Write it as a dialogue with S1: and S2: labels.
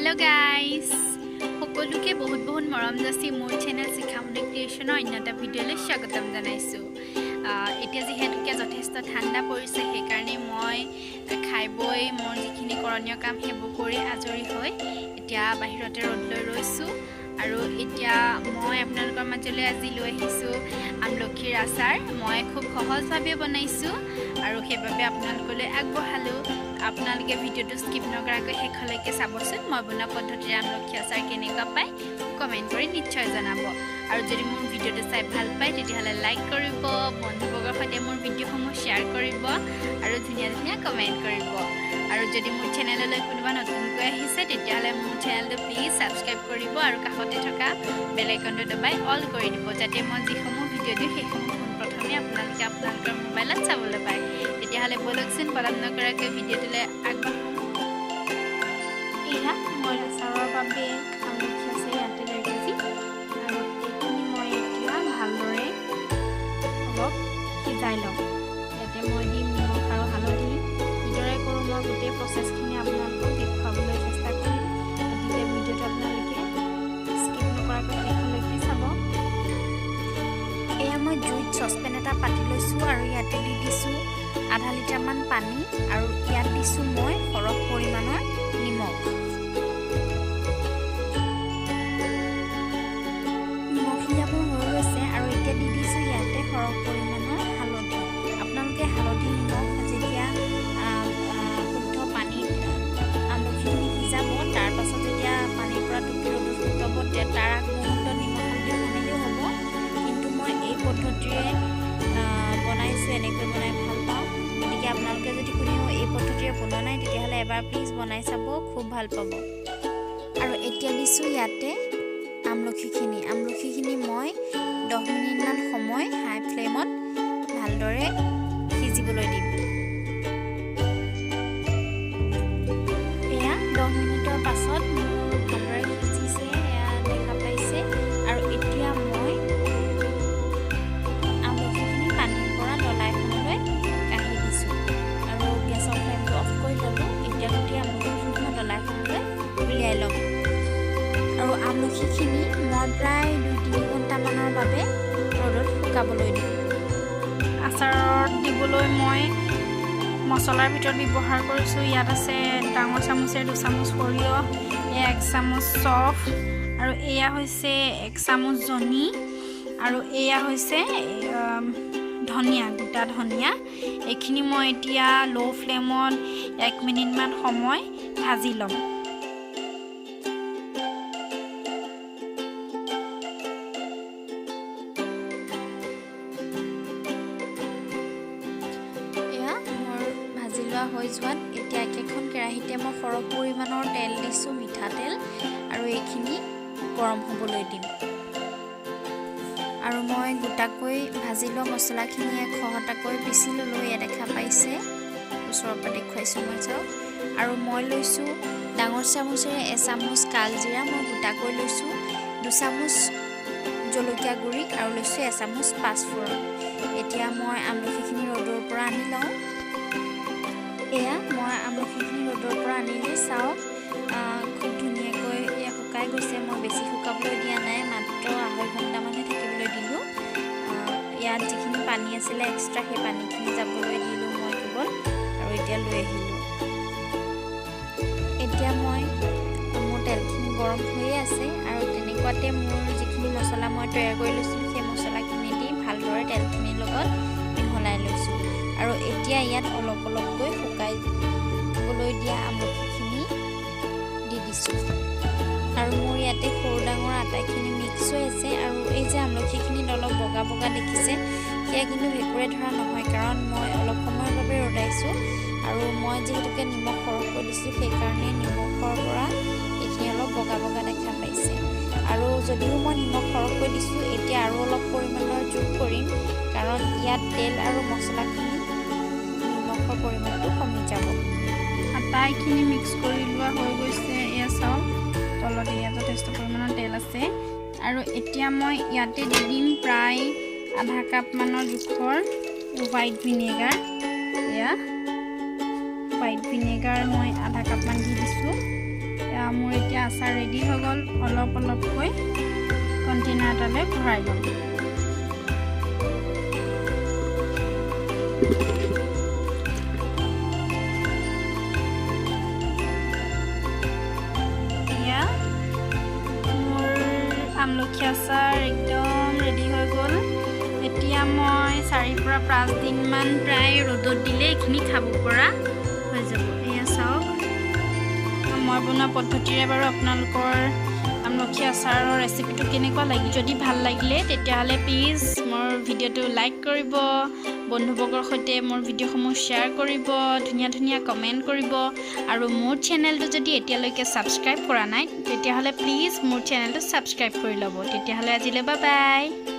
S1: hello guys সকলোকে বহুত মৰম যাচি মোৰ চেনেল শিখামণি ক্ৰিয়েচনৰ অন্যটা ভিডিঅ'লৈ স্বাগতম জনাইছো এতিয়া যেহেতুকে যথেষ্ট ঠাণ্ডা পৰিছে সেই কাৰণে মই খাই বৈ মোৰ যিখিনি কৰণীয় কাম হেবু কৰি আজৰি হৈ এতিয়া বাহিৰতে ৰ'দ লৈ ৰৈছো আৰু এতিয়া মই আপোনালোকৰ মাজলৈ আজি লৈ আহিছো আমলখিৰ আচাৰ মই খুব সহজভাৱে বনাইছো আৰু সেইবাবে আপোনালোকলৈ আগবঢ়ালো আপোনালোকে ভিডিঅ'টো স্কিপ নকৰাকৈ শেষলৈকে চাবচোন মই বনোৱা পদ্ধতিৰে আমলখি আচাৰ কেনেকুৱা পায় কমেণ্ট কৰি নিশ্চয় জনাব আৰু যদি মোৰ ভিডিঅ'টো চাই ভাল পায় তেতিয়াহ'লে লাইক কৰিব বন্ধুবৰ্গৰ সৈতে মোৰ ভিডিঅ'সমূহ শ্বেয়াৰ কৰিব আৰু ধুনীয়া কমেণ্ট কৰিব আৰু যদি মোৰ চেনেললৈ কোনোবা নতুনকৈ আহিছে তেতিয়াহ'লে মোৰ চেনেলটো প্লিজ ছাবস্ক্ৰাইব কৰিব আৰু কাষতে থকা বেল আইকনটো দবাই অল কৰি দিব যাতে মই যিসমূহ ভিডিঅ' দিওঁ সেইসমূহ পোনপ্ৰথমে আপোনালোকে আপোনালোকৰ মোবাইলত চাবলৈ পায় তেতিয়াহ'লে বলকচোন পলম নকৰাকৈ ভিডিঅ'টোলৈ আগবাঢ়ো এয়া মই আচাৰৰ বাবে আমলখি আছে ইয়াতে 1 কেজি আৰু এইখিনি মই এতিয়া ভালদৰে অলপ সিজাই ল'ম ইয়াতে মই দিম নিমখ আৰু হালধি কিদৰে কৰোঁ মই গোটেই প্ৰচেছখিনি আপোনালোকক দেখুৱাবলৈ চেষ্টা কৰিম গতিকে ভিডিঅ'টো আপোনালোকে স্কিপ নকৰাকৈ শেষলৈকে চাব এয়া মই জুইত চচপেন এটা পাতি লৈছোঁ আৰু ইয়াতে দি দিছোঁ আধা লিটাৰমান পানী আৰু ইয়াত দিছোঁ মই সৰহ পৰিমাণৰ নিমখ নিমখীয়াবোৰ হৈ গৈছে আৰু এতিয়া দি দিছোঁ ইয়াতে সৰহ পৰিমাণৰ হালধি আপোনালোকে হালধি নিমখ যেতিয়া শুদ্ধ পানীত আমলখিখিনি সিজাব তাৰপাছত যেতিয়া পানীৰ পৰা টুকি ৰ'দত শুকাব তাৰ আগমুহূৰ্তত নিমখ হালধি সানিলেও হ'ব কিন্তু মই এই পদ্ধতিৰে বনাইছোঁ এনেকৈ বনাই ভাল পাওঁ গতিকে আপোনালোকে যদি কোনেও এই পদ্ধতিৰে বনোৱা নাই তেতিয়াহ'লে এবাৰ প্লিজ বনাই চাব খুব ভাল পাব আৰু এতিয়া দিছোঁ ইয়াতে আমলখিখিনি মই 10 মিনিটমান সময় হাই ফ্লেমত ভালদৰে সিজিবলৈ দিম এয়া 10 মিনিটৰ পাছত মোৰ ভালদৰে সিজিছে এয়া দেখা পাইছে আৰু এতিয়া মই আমলখিখিনি পানীৰ পৰা ডলা এখনলৈ কাঢ়ি দিছোঁ আৰু গেছৰ ফ্লেমটো অফ কৰি ল'লোঁ এতিয়া গোটেই আমলখিখিনি মই ডলা এখনলৈ উলিয়াই ল'ম আৰু আমলখিখিনি মই প্ৰায় 2-3 ঘণ্টামানৰ বাবে ৰ'দত শুকাবলৈ দিম আচাৰত দিবলৈ মই মছলাৰ ভিতৰত ব্যৱহাৰ কৰিছোঁ ইয়াত আছে ডাঙৰ চামুচেৰে 2 চামুচ সৰিয়হ 1 চামুচ চফ আৰু এয়া হৈছে 1 চামুচ জনি আৰু এয়া হৈছে ধনিয়া গোটা ধনিয়া এইখিনি মই এতিয়া ল' ফ্লেমত 1 মিনিটমান সময় ভাজি ল'ম হৈ যোৱাত এতিয়া একেখন কেৰাহীতে মই সৰহ পৰিমাণৰ তেল দিছোঁ মিঠাতেল আৰু এইখিনি গৰম হ'বলৈ দিম আৰু মই গোটাকৈ ভাজি লোৱা মছলাখিনি খহটাকৈ পিচি ল'লোঁ এয়া দেখা পাইছে ওচৰৰ পৰা দেখুৱাইছোঁ মই চাওক আৰু মই লৈছোঁ ডাঙৰ চামুচেৰে 1 চামুচ কালজিৰা মই গোটাকৈ লৈছোঁ 2 চামুচ জলকীয়া গুড়ি আৰু লৈছোঁ 1 চামুচ পাঁচফোৰণ এতিয়া মই আমলখিখিনি ৰ'দৰ পৰা আনি লওঁ এয়া মই আমলখিখিনি ৰ'দৰ পৰা আনিলোঁ চাওক খুব ধুনীয়াকৈ এয়া শুকাই গৈছে মই বেছি শুকাবলৈ দিয়া নাই মাত্ৰ 2.5 ঘণ্টামানহে থাকিবলৈ দিলোঁ ইয়াত যিখিনি পানী আছিলে এক্সট্ৰা সেই পানীখিনি যাবলৈ দিলোঁ মই কেৱল আৰু এতিয়া লৈ আহিলোঁ এতিয়া মই মোৰ তেলখিনি গৰম হৈয়ে আছে আৰু তেনেকুৱাতে মোৰ যিখিনি মছলা মই তৈয়াৰ কৰি লৈছিলোঁ সেই মছলাখিনি দি ভালদৰে তেলখিনিৰ লগত মিহলাই লৈছোঁ আৰু এতিয়া ইয়াত অলপ অলপকৈ শুকাইবলৈ দিয়া আমলখিখিনি দি দিছোঁ আৰু মোৰ ইয়াতে সৰু ডাঙৰ আটাইখিনি মিক্স হৈ আছে আৰু এই যে আমলখিখিনিত অলপ বগা দেখিছে সেয়া কিন্তু ভেঁকুৰে ধৰা নহয় কাৰণ মই অলপ সময়ৰ বাবে ৰ'দাইছোঁ আৰু মই যিহেতুকে নিমখ সৰহকৈ দিছোঁ সেইকাৰণে নিমখৰ পৰা এইখিনি অলপ বগা দেখা পাইছে আৰু যদিও মই নিমখ সৰহকৈ দিছোঁ এতিয়া আৰু অলপ পৰিমাণৰ যোগ কৰিম কাৰণ ইয়াত তেল আৰু মছলাখিনি নিমখৰ পৰিমাণটো কমি যাব আটাইখিনি মিক্স কৰি লোৱা হৈ গৈছে এয়া চাওক তলত ইয়াত যথেষ্ট পৰিমাণৰ তেল আছে আৰু এতিয়া মই ইয়াতে দি দিম প্ৰায় আধা কাপমানৰ জোখৰ হোৱাইট ভিনেগাৰ এয়া হোৱাইট ভিনেগাৰ মই আধা কাপমান দি দিছোঁ মোৰ এতিয়া আচাৰ ৰেডি হৈ গ'ল অলপ অলপকৈ কণ্টেইনাৰ এটালৈ ভৰাই ল'ম এয়া মোৰ আমলখি আচাৰ একদম ৰেডি হৈ গ'ল এতিয়া মই 4 পৰা 5 দিনমান প্ৰায় ৰ'দত দিলে এইখিনি খাব পৰা হৈ যাব এয়া চাওক মই বনোৱা পদ্ধতিৰে বাৰু আপোনালোকৰ আমলখি আচাৰৰ ৰেচিপিটো কেনেকুৱা লাগি যদি ভাল লাগিলে তেতিয়াহ'লে প্লিজ মোৰ ভিডিঅ'টো লাইক কৰিব বন্ধুবৰ্গৰ সৈতে মোৰ ভিডিঅ'সমূহ শ্বেয়াৰ কৰিব ধুনীয়া ধুনীয়া কমেণ্ট কৰিব আৰু মোৰ চেনেলটো যদি এতিয়ালৈকে ছাবস্ক্ৰাইব কৰা নাই তেতিয়াহ'লে প্লিজ মোৰ চেনেলটো ছাবস্ক্ৰাইব কৰি ল'ব তেতিয়াহ'লে আজিলৈ বাই বাই